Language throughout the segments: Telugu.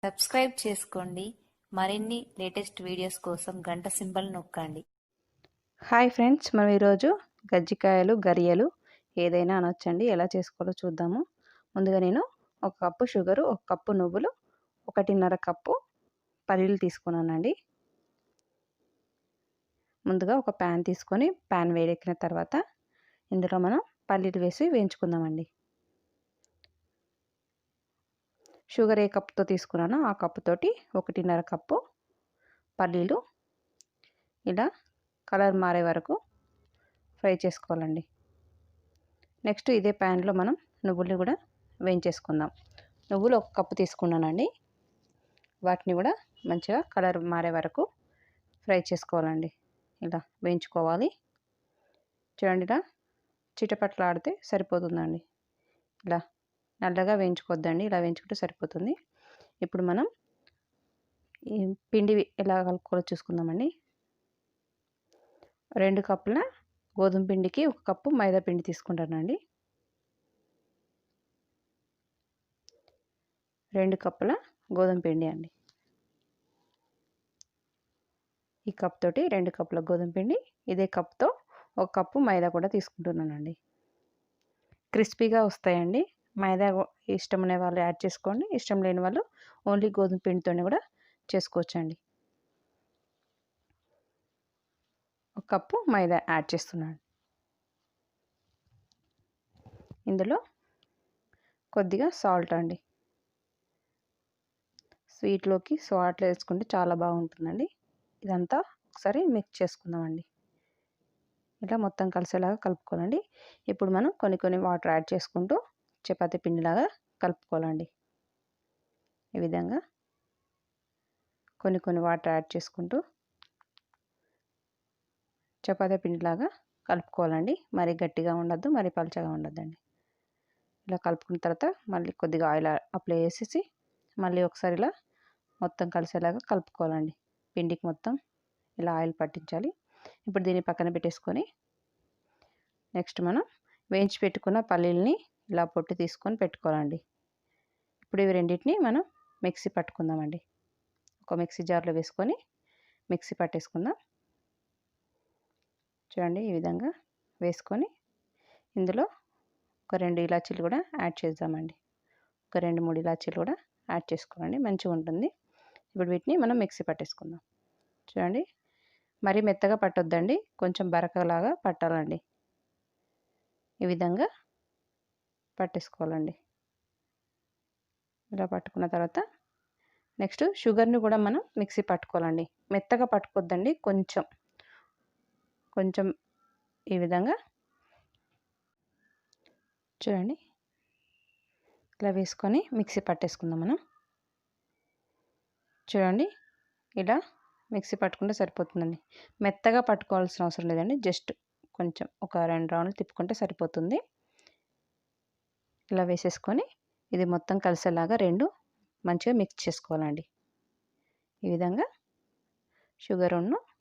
సబ్స్క్రైబ్ చేసుకోండి. మరిన్ని లేటెస్ట్ వీడియోస్ కోసం గంట సింబల్ నొక్కండి. హాయ్ ఫ్రెండ్స్, మనం ఈరోజు గజ్జికాయలు గరియలు ఏదైనా అనొచ్చండి, ఎలా చేసుకోవాలో చూద్దాము. ముందుగా నేను 1 కప్పు షుగరు, 1 కప్పు నువ్వులు, 1.5 కప్పు పల్లీలు తీసుకున్నానండి. ముందుగా ఒక ప్యాన్ తీసుకొని ప్యాన్ వేడెక్కిన తర్వాత ఇందులో మనం పల్లీలు వేసి వేయించుకుందామండి. షుగర్ ఏ కప్తో తీసుకున్నానో ఆ కప్పుతోటి 1.5 కప్పు పల్లీలు ఇలా కలర్ మారే వరకు ఫ్రై చేసుకోవాలండి. నెక్స్ట్ ఇదే ప్యాన్లో మనం నువ్వుల్ని కూడా వేయించేసుకుందాం. నువ్వులు 1 కప్పు తీసుకున్నానండి. వాటిని కూడా మంచిగా కలర్ మారే వరకు ఫ్రై చేసుకోవాలండి. ఇలా వేయించుకోవాలి. చూడండి, ఇలా చిటపట్లాడితే సరిపోతుందండి. ఇలా నల్లగా వేయించుకోవద్దండి, ఇలా వేయించుకుంటే సరిపోతుంది. ఇప్పుడు మనం ఈ పిండి ఎలా కలుపుకోవాలో చూసుకుందామండి. 2 కప్పుల గోధుమ పిండికి 1 కప్పు మైదా పిండి తీసుకుంటానండి. 2 కప్పుల గోధుమ పిండి అండి. ఈ కప్ తోటి 2 కప్పుల గోధుమ పిండి, ఇదే కప్తో 1 కప్పు మైదా కూడా తీసుకుంటున్నానండి. క్రిస్పీగా వస్తాయండి. మైదా ఇష్టం ఉన్న వాళ్ళు యాడ్ చేసుకోండి, ఇష్టం లేని వాళ్ళు ఓన్లీ గోధుమ పిండితోనే కూడా చేసుకోవచ్చండి. 1 కప్పు మైదా యాడ్ చేస్తున్నాను. ఇందులో కొద్దిగా సాల్ట్ అండి. స్వీట్లోకి సాల్ట్ వేసుకుంటే చాలా బాగుంటుందండి. ఇదంతా ఒకసారి మిక్స్ చేసుకుందామండి. ఇలా మొత్తం కలిసేలాగా కలుపుకోవాలండి. ఇప్పుడు మనం కొన్ని వాటర్ యాడ్ చేసుకుంటూ చపాతీ పిండిలాగా కలుపుకోవాలండి. ఈ విధంగా కొన్ని వాటర్ యాడ్ చేసుకుంటూ చపాతీ పిండిలాగా కలుపుకోవాలండి. మరి గట్టిగా ఉండద్దు, మరి పలచగా ఉండద్దండి. ఇలా కలుపుకున్న తర్వాత మళ్ళీ కొద్దిగా ఆయిల్ అప్లై చేసేసి మళ్ళీ ఒకసారి ఇలా మొత్తం కలిసేలాగా కలుపుకోవాలండి. పిండికి మొత్తం ఇలా ఆయిల్ పట్టించాలి. ఇప్పుడు దీన్ని పక్కన పెట్టేసుకొని నెక్స్ట్ మనం వేయించి పెట్టుకున్న పల్లీలని ఇలా పొట్టు తీసుకొని పెట్టుకోవాలండి. ఇప్పుడు ఇవి రెండింటిని మనం మిక్సీ పట్టుకుందామండి. ఒక మిక్సీ జార్లో వేసుకొని మిక్సీ పట్టేసుకుందాం. చూడండి, ఈ విధంగా వేసుకొని ఇందులో ఒక 2 ఇలాచీలు కూడా యాడ్ చేద్దామండి. ఒక 2-3 ఇలాచీలు కూడా యాడ్ చేసుకోండి, మంచిగా ఉంటుంది. ఇప్పుడు వీటిని మనం మిక్సీ పట్టేసుకుందాం. చూడండి, మరీ మెత్తగా పట్టొద్దండి, కొంచెం బరకలాగా పట్టాలండి. ఈ విధంగా పట్టేసుకోవాలండి. ఇలా పట్టుకున్న తర్వాత నెక్స్ట్ షుగర్ని కూడా మనం మిక్సీ పట్టుకోవాలండి. మెత్తగా పట్టుకోవద్దండి, కొంచెం ఈ విధంగా చూడండి, ఇలా వేసుకొని మిక్సీ పట్టేసుకుందాం మనం. చూడండి, ఇలా మిక్సీ పట్టుకుంటే సరిపోతుందండి. మెత్తగా పట్టుకోవాల్సిన అవసరం లేదండి, జస్ట్ కొంచెం ఒక 2 రౌండ్లు తిప్పుకుంటే సరిపోతుంది. ఇలా వేసేసుకొని ఇది మొత్తం కలిసేలాగా 2 మంచిగా మిక్స్ చేసుకోవాలండి. ఈ విధంగా షుగర్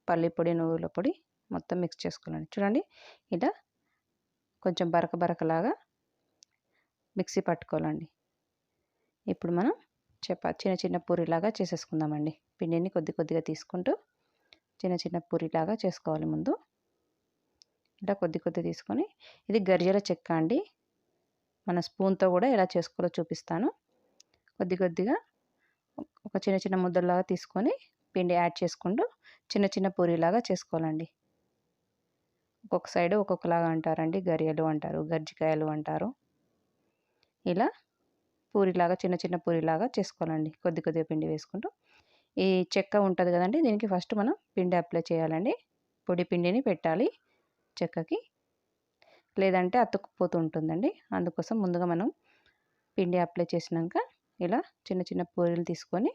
పల్లి పొడి, నువ్వుల పొడి మొత్తం మిక్స్ చేసుకోవాలండి. చూడండి, ఇలా కొంచెం బరకలాగా మిక్సీ పట్టుకోవాలండి. ఇప్పుడు మనం చిన్న పూరిలాగా చేసేసుకుందామండి. పిండిని కొద్దిగా తీసుకుంటూ చిన్న పూరిలాగా చేసుకోవాలి. ముందు ఇలా కొద్ది తీసుకొని, ఇది గరిజల చెక్క అండి. మన స్పూన్తో కూడా ఎలా చేసుకోవాలో చూపిస్తాను. కొద్దిగా ఒక చిన్న ముద్దలాగా తీసుకొని పిండి యాడ్ చేసుకుంటూ చిన్న పూరిలాగా చేసుకోవాలండి. ఒక్కొక్క సైడ్ ఒక్కొక్కలాగా అంటారండి. గరియలు అంటారు, గజ్జికాయలు అంటారు. ఇలా పూరిలాగా చిన్న పూరిలాగా చేసుకోవాలండి. కొద్దిగా పిండి వేసుకుంటూ ఈ చెక్క ఉంటుంది కదండి, దీనికి ఫస్ట్ మనం పిండి అప్లై చేయాలండి. పొడి పిండిని పెట్టాలి చెక్కకి, లేదంటే అతుక్కుపోతూ ఉంటుందండి. అందుకోసం ముందుగా మనం పిండి అప్లై చేసినాక ఇలా చిన్న పూరీలు తీసుకొని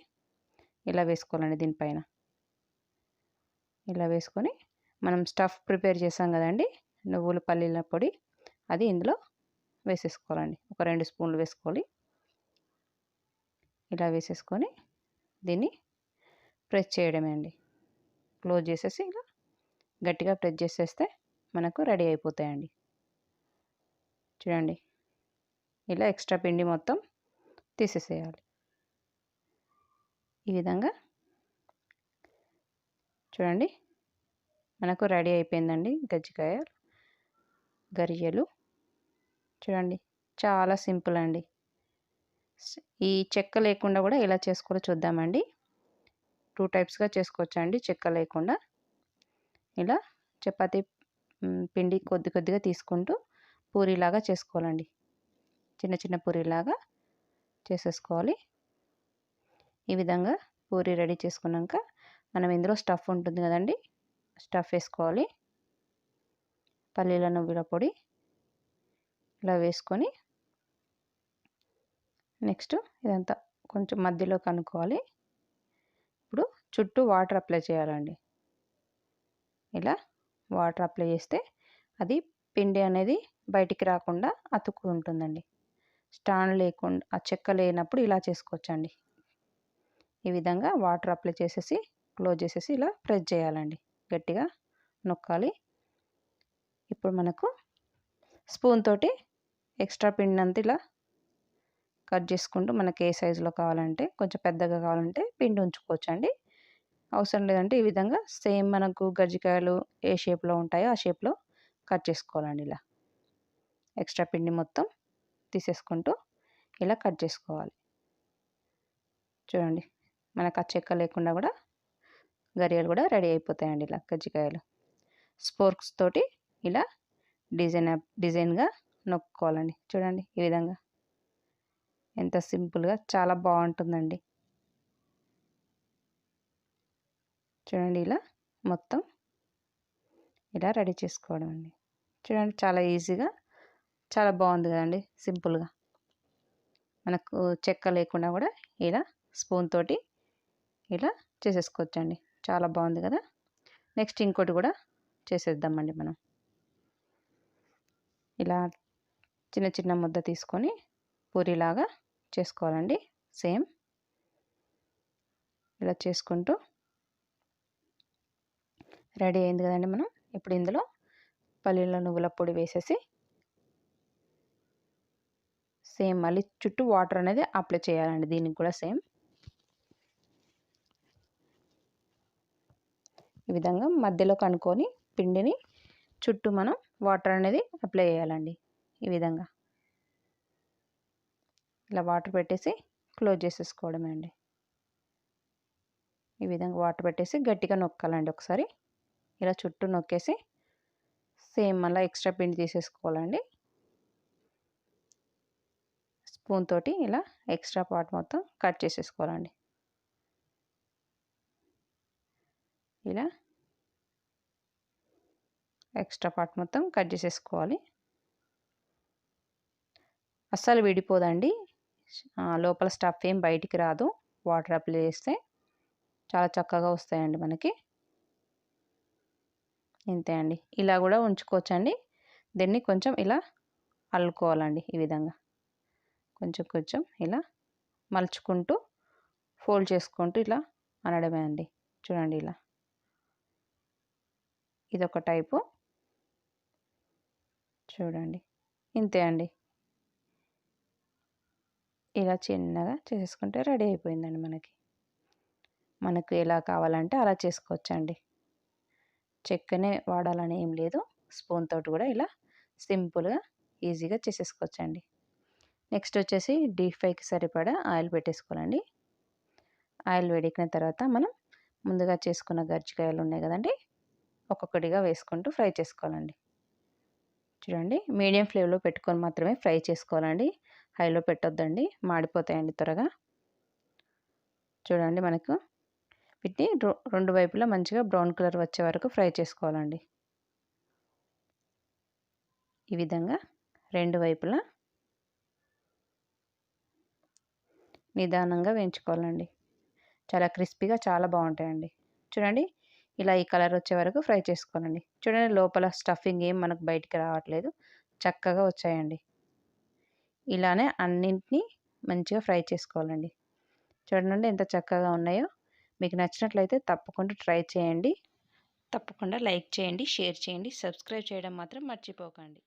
ఇలా వేసుకోవాలండి. దీనిపైన ఇలా వేసుకొని మనం స్టఫ్ ప్రిపేర్ చేసాం కదండి, నువ్వులు పల్లీల పొడి, అది ఇందులో వేసేసుకోవాలండి. ఒక 2 స్పూన్లు వేసుకోవాలి. ఇలా వేసేసుకొని దీన్ని ప్రెస్ చేయడమే అండి. క్లోజ్ చేసేసి ఇలా గట్టిగా ప్రెస్ చేసేస్తే మనకు రెడీ అయిపోతాయండి. చూడండి, ఇలా ఎక్స్ట్రా పిండి మొత్తం తీసేసేయాలి. ఈ విధంగా చూడండి మనకు రెడీ అయిపోయిందండి గరిజలు. చూడండి చాలా సింపుల్ అండి. ఈ చెక్క లేకుండా కూడా ఎలా చేసుకోవాలో చూద్దామండి. 2 టైప్స్గా చేసుకోవచ్చండి చెక్క లేకుండా. ఇలా చపాతీ పిండి కొద్ది కొద్దిగా తీసుకుంటూ పూరీలాగా చేసుకోవాలండి. చిన్న చిన్న పూరీలాగా చేసేసుకోవాలి. ఈ విధంగా పూరీ రెడీ చేసుకున్నాక మనం ఇందులో స్టఫ్ ఉంటుంది కదండి, స్టఫ్ వేసుకోవాలి. పల్లీల నువ్వుల పొడి ఇలా వేసుకొని నెక్స్ట్ ఇదంతా కొంచెం మధ్యలో కనుక్కోవాలి. ఇప్పుడు చుట్టూ వాటర్ అప్లై చేయాలండి. ఇలా వాటర్ అప్లై చేస్తే అది పిండి అనేది బయటికి రాకుండా అతుక్కుంటుందండి. స్టాండ్ లేకుండా ఆ చెక్క లేనప్పుడు ఇలా చేసుకోవచ్చండి. ఈ విధంగా వాటర్ అప్లై చేసేసి క్లోజ్ చేసేసి ఇలా ప్రెస్ చేయాలండి, గట్టిగా నొక్కాలి. ఇప్పుడు మనకు స్పూన్ తోటి ఎక్స్ట్రా పిండి అంతా ఇలా కట్ చేసుకుంటూ మనకి ఏ సైజులో కావాలంటే, కొంచెం పెద్దగా కావాలంటే పిండి ఉంచుకోవచ్చండి. అవసరం లేదంటే ఈ విధంగా సేమ్ మనకు గజ్జికాయలు ఏ షేప్లో ఉంటాయో ఆ షేప్లో కట్ చేసుకోవాలండి. ఇలా ఎక్స్ట్రా పిండి మొత్తం తీసేసుకుంటూ ఇలా కట్ చేసుకోవాలి. చూడండి మనకు ఆ చెక్క లేకుండా కూడా గరియాలు కూడా రెడీ అయిపోతాయండి. ఇలా కజ్జికాయలు స్పోర్క్స్ తోటి ఇలా డిజైన్గా నొక్కోవాలండి. చూడండి ఈ విధంగా ఎంత సింపుల్గా చాలా బాగుంటుందండి. చూడండి ఇలా మొత్తం ఇలా రెడీ చేసుకోవడం అండి. చూడండి చాలా ఈజీగా చాలా బాగుంది కదండి, సింపుల్గా. మనకు చెక్క లేకుండా కూడా ఇలా స్పూన్ తోటి ఇలా చేసేసుకోవచ్చండి. చాలా బాగుంది కదా. నెక్స్ట్ ఇంకోటి కూడా చేసేద్దామండి. మనం ఇలా చిన్న చిన్న ముద్ద తీసుకొని పూరీలాగా చేసుకోవాలండి. సేమ్ ఇలా చేసుకుంటూ రెడీ అయింది కదండి. మనం ఇప్పుడు ఇందులో పల్లీల నువ్వుల పొడి వేసేసి సేమ్ మళ్ళీ చుట్టూ వాటర్ అనేది అప్లై చేయాలండి. దీనికి కూడా సేమ్ ఈ విధంగా మధ్యలో కనుక్కొని పిండిని చుట్టూ మనం వాటర్ అనేది అప్లై చేయాలండి. ఈ విధంగా ఇలా వాటర్ పెట్టేసి క్లోజ్ చేసేసుకోవడమే అండి. ఈ విధంగా వాటర్ పెట్టేసి గట్టిగా నొక్కాలండి ఒకసారి. ఇలా చుట్టూ నొక్కేసి సేమ్ మళ్ళీ ఎక్స్ట్రా పిండి తీసేసుకోవాలండి. స్పూన్ తోటి ఇలా ఎక్స్ట్రా పార్ట్ మొత్తం కట్ చేసేసుకోవాలండి. ఇలా ఎక్స్ట్రా పార్ట్ మొత్తం కట్ చేసేసుకోవాలి. అస్సలు విడిపోదండి. లోపల స్టఫ్ ఏం బయటికి రాదు. వాటర్ అప్లై చేస్తే చాలా చక్కగా వస్తాయండి మనకి. ఇంతే అండి. ఇలా కూడా ఉంచుకోవచ్చండి. దీన్ని కొంచెం ఇలా అల్లుకోవాలండి. ఈ విధంగా కొంచెం కొంచెం ఇలా మలుచుకుంటూ ఫోల్డ్ చేసుకుంటూ ఇలా అనడమే అండి. చూడండి ఇలా ఇదొక టైపు. చూడండి ఇంతే అండి. ఇలా చిన్నగా చేసుకుంటే రెడీ అయిపోయిందండి మనకి. మనకు ఎలా కావాలంటే అలా చేసుకోవచ్చండి. చెక్కనే వాడాలని ఏం లేదు. స్పూన్ తోటి కూడా ఇలా సింపుల్గా ఈజీగా చేసేసుకోవచ్చండి. నెక్స్ట్ వచ్చేసి డీప్ ఫ్రైకి సరిపడా ఆయిల్ పెట్టేసుకోవాలండి. ఆయిల్ వేడెక్కిన తర్వాత మనం ముందుగా చేసుకున్న గజ్జికాయలు ఉన్నాయి కదండి, ఒక్కొక్కటిగా వేసుకుంటూ ఫ్రై చేసుకోవాలండి. చూడండి మీడియం ఫ్లేమ్లో పెట్టుకొని మాత్రమే ఫ్రై చేసుకోవాలండి. హైలో పెట్టొద్దండి, మాడిపోతాయండి త్వరగా. చూడండి మనకు వీటిని రెండు వైపులా మంచిగా బ్రౌన్ కలర్ వచ్చే వరకు ఫ్రై చేసుకోవాలండి. ఈ విధంగా రెండు వైపులా నిదానంగా వేయించుకోవాలండి. చాలా క్రిస్పీగా చాలా బాగుంటాయండి. చూడండి ఇలా ఈ కలర్ వచ్చే వరకు ఫ్రై చేసుకోవాలండి. చూడండి లోపల స్టఫింగ్ ఏం మనకు బయటికి రావట్లేదు, చక్కగా వచ్చాయండి. ఇలానే అన్నింటినీ మంచిగా ఫ్రై చేసుకోవాలండి. చూడండి ఎంత చక్కగా ఉన్నాయో. మీకు నచ్చినట్లయితే తప్పకుండా ట్రై చేయండి. తప్పకుండా లైక్ చేయండి, షేర్ చేయండి, సబ్స్క్రైబ్ చేయడం మాత్రం మర్చిపోకండి.